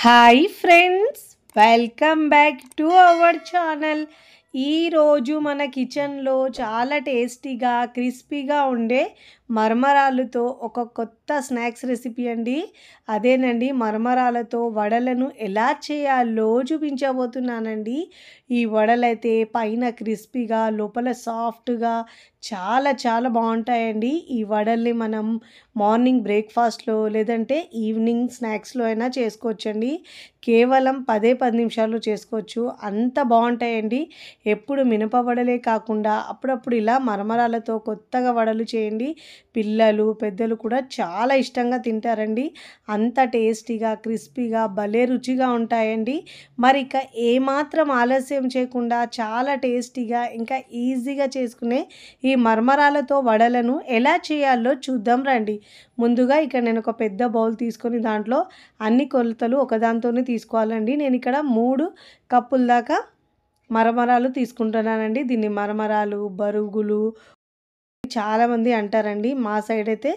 Hi friends, welcome back to our channel. ఈరోజు మన కిచెన్లో చాలా టేస్టీగా క్రిస్పీగా ఉండే మరమరాలతో ఒక కొత్త స్నాక్స్ రెసిపీ అండి. అదేనండి, మరమరాలతో వడలను ఎలా చేయాలో చూపించబోతున్నానండి. ఈ వడలైతే పైన క్రిస్పీగా లోపల సాఫ్ట్గా చాలా చాలా బాగుంటాయండి. ఈ వడల్ని మనం మార్నింగ్ బ్రేక్ఫాస్ట్లో లేదంటే ఈవినింగ్ స్నాక్స్లో అయినా చేసుకోవచ్చండి. కేవలం 10 నిమిషాల్లో చేసుకోవచ్చు, అంత బాగుంటాయండి. ఎప్పుడు మినప వడలే కాకుండా అప్పుడప్పుడు ఇలా మరమరాలతో కొత్తగా వడలు చేయండి. పిల్లలు పెద్దలు కూడా చాలా ఇష్టంగా తింటారండి. అంత టేస్టీగా క్రిస్పీగా భలే రుచిగా ఉంటాయండి. మరి ఇక ఏమాత్రం ఆలస్యం చేయకుండా చాలా టేస్టీగా ఇంకా ఈజీగా చేసుకునే ఈ మరమరాలతో వడలను ఎలా చేయాలో చూద్దాం రండి. ముందుగా ఇక్కడ నేను ఒక పెద్ద బౌల్ తీసుకొని దాంట్లో అన్ని కొలతలు ఒకదాంతోనే తీసుకోవాలండి. నేను ఇక్కడ 3 కప్పుల దాకా మరమరాలు తీసుకుంటున్నానండి. దీన్ని మరమరాలు, బరుగులు చాలామంది అంటారండి. మా సైడ్ అయితే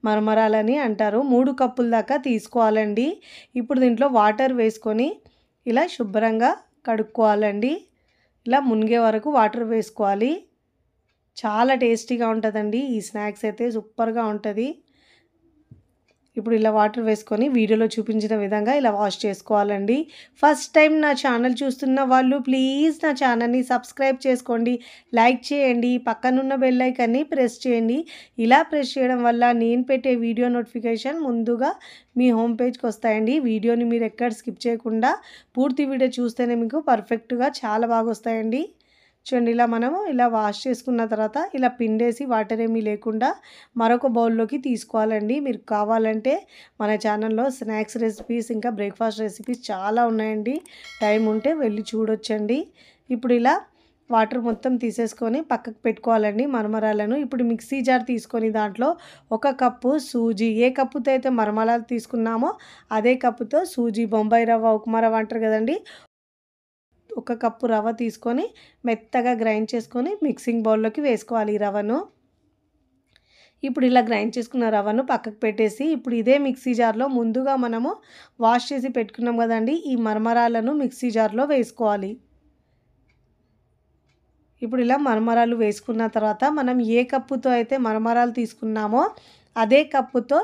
మరమరాలని అంటారు. 3 కప్పుల దాకా తీసుకోవాలండి. ఇప్పుడు దీంట్లో వాటర్ వేసుకొని ఇలా శుభ్రంగా కడుక్కోవాలండి. ఇలా మునిగే వరకు వాటర్ వేసుకోవాలి. చాలా టేస్టీగా ఉంటుందండి. ఈ స్నాక్స్ అయితే సూపర్గా ఉంటుంది. ఇప్పుడు ఇలా వాటర్ వేసుకొని వీడియోలో చూపించిన విధంగా ఇలా వాష్ చేసుకోవాలండి. ఫస్ట్ టైం నా ఛానల్ చూస్తున్న వాళ్ళు ప్లీజ్ నా ఛానల్ని సబ్స్క్రైబ్ చేసుకోండి, లైక్ చేయండి, పక్కనున్న బెల్ ఐకాన్ని ప్రెస్ చేయండి. ఇలా ప్రెస్ చేయడం వల్ల నేను పెట్టే వీడియో నోటిఫికేషన్ ముందుగా మీ హోమ్ పేజ్కి వస్తాయండి. వీడియోని మీరు ఎక్కడ స్కిప్ చేయకుండా పూర్తి వీడియో చూస్తేనే మీకు పర్ఫెక్ట్గా చాలా బాగా వస్తాయండి. చూడండి, ఇలా మనము ఇలా వాష్ చేసుకున్న తర్వాత ఇలా పిండేసి వాటర్ ఏమీ లేకుండా మరొక బౌల్లోకి తీసుకోవాలండి. మీరు కావాలంటే మన ఛానల్లో స్నాక్స్ రెసిపీస్ ఇంకా బ్రేక్ఫాస్ట్ రెసిపీస్ చాలా ఉన్నాయండి. టైం ఉంటే వెళ్ళి చూడొచ్చండి. ఇప్పుడు ఇలా వాటర్ మొత్తం తీసేసుకొని పక్కకు పెట్టుకోవాలండి మరమరాలను. ఇప్పుడు మిక్సీ జార్ తీసుకొని దాంట్లో 1 కప్పు సూజీ, ఏ కప్పుతో అయితే మరమరాలు తీసుకున్నామో అదే కప్పుతో సూజీ, బొంబాయి రవ్వ, ఉప్మా రవ్వ అంటారు కదండి, 1 కప్పు రవ్వ తీసుకొని మెత్తగా గ్రైండ్ చేసుకొని మిక్సింగ్ బౌల్లోకి వేసుకోవాలి ఈ రవ్వను. ఇప్పుడు ఇలా గ్రైండ్ చేసుకున్న రవ్వను పక్కకు పెట్టేసి ఇప్పుడు ఇదే మిక్సీ జార్లో ముందుగా మనము వాష్ చేసి పెట్టుకున్నాం కదండి, ఈ మరమరాలను మిక్సీ జార్లో వేసుకోవాలి. ఇప్పుడు ఇలా మరమరాలు వేసుకున్న తర్వాత మనం ఏ కప్పుతో అయితే మరమరాలు తీసుకున్నామో అదే కప్పుతో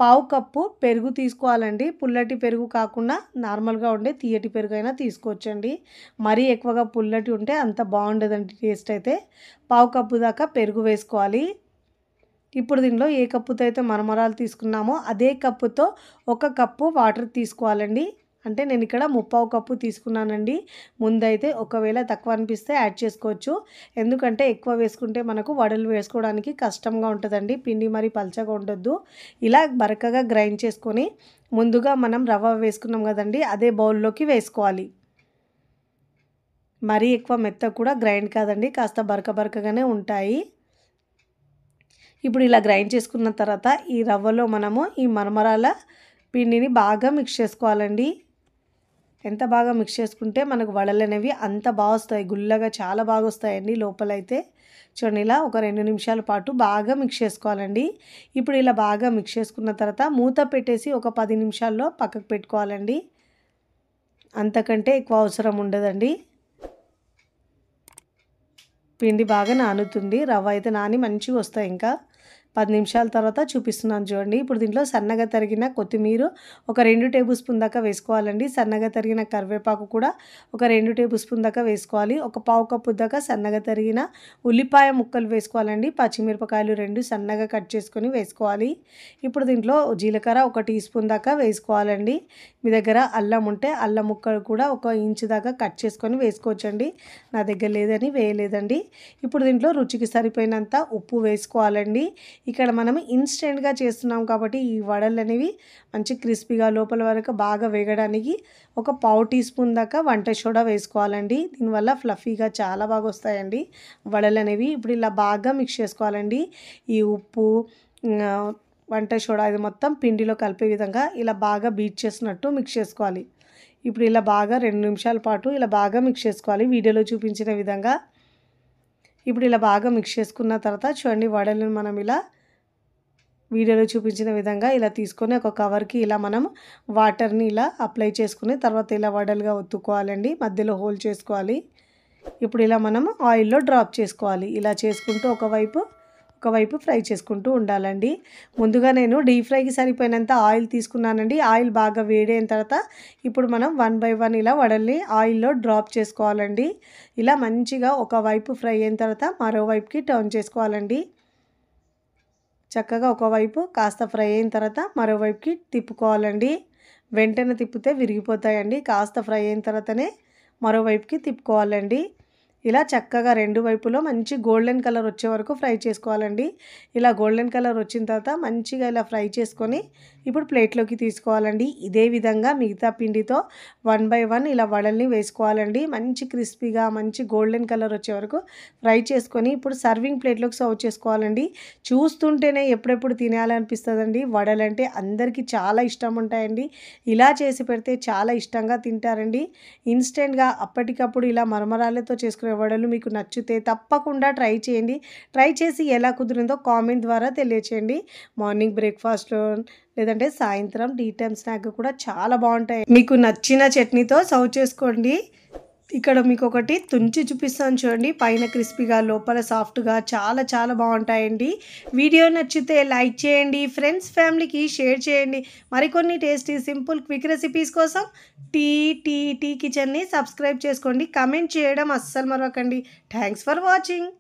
1/2 కప్పు పెరుగు తీసుకోవాలండి. పుల్లటి పెరుగు కాకుండా నార్మల్గా ఉండే తీయటి పెరుగు అయినా తీసుకోవచ్చండి. మరీ ఎక్కువగా పుల్లటి ఉంటే అంత బాగుండదండి టేస్ట్ అయితే. 1/2 కప్పు దాకా పెరుగు వేసుకోవాలి. ఇప్పుడు దీనిలో ఏ కప్పుతో అయితే మరమరాలు తీసుకున్నామో అదే కప్పుతో 1 కప్పు వాటర్ తీసుకోవాలండి. అంటే నేను ఇక్కడ 3/4 కప్పు తీసుకున్నానండి. ముందైతే ఒకవేళ తక్కువ అనిపిస్తే యాడ్ చేసుకోవచ్చు. ఎందుకంటే ఎక్కువ వేసుకుంటే మనకు వడలు వేసుకోవడానికి కష్టంగా ఉంటుందండి. పిండి మరి పల్చగా ఉండొద్దు. ఇలా బరకగా గ్రైండ్ చేసుకొని ముందుగా మనం రవ్వ వేసుకున్నాం కదండి, అదే బౌల్లోకి వేసుకోవాలి. మరీ ఎక్కువ మెత్తగా కూడా గ్రైండ్ కాదండి, కాస్త బరకగానే ఉంటాయి. ఇప్పుడు ఇలా గ్రైండ్ చేసుకున్న తర్వాత ఈ రవ్వలో మనము ఈ మరమరాల పిండిని బాగా మిక్స్ చేసుకోవాలండి. ఎంత బాగా మిక్స్ చేసుకుంటే మనకు వడలు అనేవి అంత బాగా వస్తాయి, గుల్లగా చాలా బాగా వస్తాయండి లోపలైతే. చూడండి, ఇలా ఒక 2 నిమిషాల పాటు బాగా మిక్స్ చేసుకోవాలండి. ఇప్పుడు ఇలా బాగా మిక్స్ చేసుకున్న తర్వాత మూత పెట్టేసి ఒక 10 నిమిషాల్లో పక్కకు పెట్టుకోవాలండి. అంతకంటే ఎక్కువ అవసరం ఉండదండి. పిండి బాగా నానుతుంది, రవ్వ అయితే నాని మంచిగా వస్తాయి. ఇంకా 10 నిమిషాల తర్వాత చూపిస్తున్నాను చూడండి. ఇప్పుడు దీంట్లో సన్నగా తరిగిన కొత్తిమీర ఒక 2 టేబుల్ స్పూన్ దాకా వేసుకోవాలండి. సన్నగా తరిగిన కరివేపాకు కూడా ఒక 2 టేబుల్ స్పూన్ దాకా వేసుకోవాలి. ఒక 1/2 కప్పు దాకా సన్నగా తరిగిన ఉల్లిపాయ ముక్కలు వేసుకోవాలండి. పచ్చిమిరపకాయలు 2 సన్నగా కట్ చేసుకొని వేసుకోవాలి. ఇప్పుడు దీంట్లో జీలకర్ర 1 టీ స్పూన్ దాకా వేసుకోవాలండి. మీ దగ్గర అల్లం ఉంటే అల్లం ముక్కలు కూడా 1 ఇంచు దాకా కట్ చేసుకొని వేసుకోవచ్చండి. నా దగ్గర లేదని వేయలేదండి. ఇప్పుడు దీంట్లో రుచికి సరిపోయినంత ఉప్పు వేసుకోవాలండి. ఇక్కడ మనం ఇన్స్టెంట్గా చేస్తున్నాం కాబట్టి ఈ వడలు అనేవి మంచి క్రిస్పీగా లోపల వరకు బాగా వేగడానికి ఒక 1/2 టీ స్పూన్ దాకా వంట సోడా వేసుకోవాలండి. దీనివల్ల ఫ్లఫీగా చాలా బాగా వస్తాయండి వడలు అనేవి. ఇప్పుడు ఇలా బాగా మిక్స్ చేసుకోవాలండి. ఈ ఉప్పు, వంట సోడా ఇది మొత్తం పిండిలో కలిపే విధంగా ఇలా బాగా బీట్ చేసినట్టు మిక్స్ చేసుకోవాలి. ఇప్పుడు ఇలా బాగా 2 నిమిషాల పాటు ఇలా బాగా మిక్స్ చేసుకోవాలి వీడియోలో చూపించిన విధంగా. ఇప్పుడు ఇలా బాగా మిక్స్ చేసుకున్న తర్వాత చూడండి, వడలను మనం ఇలా వీడియోలో చూపించిన విధంగా ఇలా తీసుకొని ఒక కవర్కి ఇలా మనం వాటర్ని ఇలా అప్లై చేసుకుని తర్వాత ఇలా వడలుగా ఒత్తుకోవాలండి. మధ్యలో హోల్ చేసుకోవాలి. ఇప్పుడు ఇలా మనం ఆయిల్లో డ్రాప్ చేసుకోవాలి. ఇలా చేసుకుంటూ ఒకవైపు ఫ్రై చేసుకుంటూ ఉండాలండి. ముందుగా నేను డీప్ ఫ్రైకి సరిపోయినంత ఆయిల్ తీసుకున్నానండి. ఆయిల్ బాగా వేడైన తర్వాత ఇప్పుడు మనం 1 బై 1 ఇలా వడల్ని ఆయిల్లో డ్రాప్ చేసుకోవాలండి. ఇలా మంచిగా ఒకవైపు ఫ్రై అయిన తర్వాత మరోవైపుకి టర్న్ చేసుకోవాలండి. చక్కగా ఒకవైపు కాస్త ఫ్రై అయిన తర్వాత మరోవైపుకి తిప్పుకోవాలండి. వెంటనే తిప్పితే విరిగిపోతాయండి. కాస్త ఫ్రై అయిన తర్వాతనే మరోవైపుకి తిప్పుకోవాలండి. ఇలా చక్కగా రెండు వైపులో మంచి గోల్డెన్ కలర్ వచ్చే వరకు ఫ్రై చేసుకోవాలండి. ఇలా గోల్డెన్ కలర్ వచ్చిన తర్వాత మంచిగా ఇలా ఫ్రై చేసుకొని ఇప్పుడు ప్లేట్లోకి తీసుకోవాలండి. ఇదే విధంగా మిగతా పిండితో 1 బై 1 ఇలా వడల్ని వేసుకోవాలండి. మంచి క్రిస్పీగా మంచి గోల్డెన్ కలర్ వచ్చే వరకు ఫ్రై చేసుకొని ఇప్పుడు సర్వింగ్ ప్లేట్లోకి సర్వ్ చేసుకోవాలండి. చూస్తుంటేనే ఎప్పుడెప్పుడు తినాలనిపిస్తుందండి. వడలంటే అందరికీ చాలా ఇష్టం ఉంటాయండి. ఇలా చేసి పెడితే చాలా ఇష్టంగా తింటారండి. ఇన్స్టెంట్గా అప్పటికప్పుడు ఇలా మరమరాలతో చేసుకునే వడలు మీకు నచ్చితే తప్పకుండా ట్రై చేయండి. ట్రై చేసి ఎలా కుదిరిందో కామెంట్ ద్వారా తెలియచేయండి. మార్నింగ్ బ్రేక్ఫాస్ట్లో లేదంటే సాయంత్రం టీ టైమ్ స్నాక్ కూడా చాలా బాగుంటాయి. మీకు నచ్చిన చట్నీతో సర్వ్ చేసుకోండి. ఇక్కడ మీకు ఒకటి తుంచి చూపిస్తాను చూడండి. పైన క్రిస్పీగా లోపల సాఫ్ట్గా చాలా చాలా బాగుంటాయండి. వీడియో నచ్చితే లైక్ చేయండి. ఫ్రెండ్స్ ఫ్యామిలీకి షేర్ చేయండి. మరికొన్ని టేస్టీ సింపుల్ క్విక్ రెసిపీస్ కోసం టీ కిచెన్ని సబ్స్క్రైబ్ చేసుకోండి. కమెంట్ చేయడం అస్సలు మరవకండి. Thanks for watching.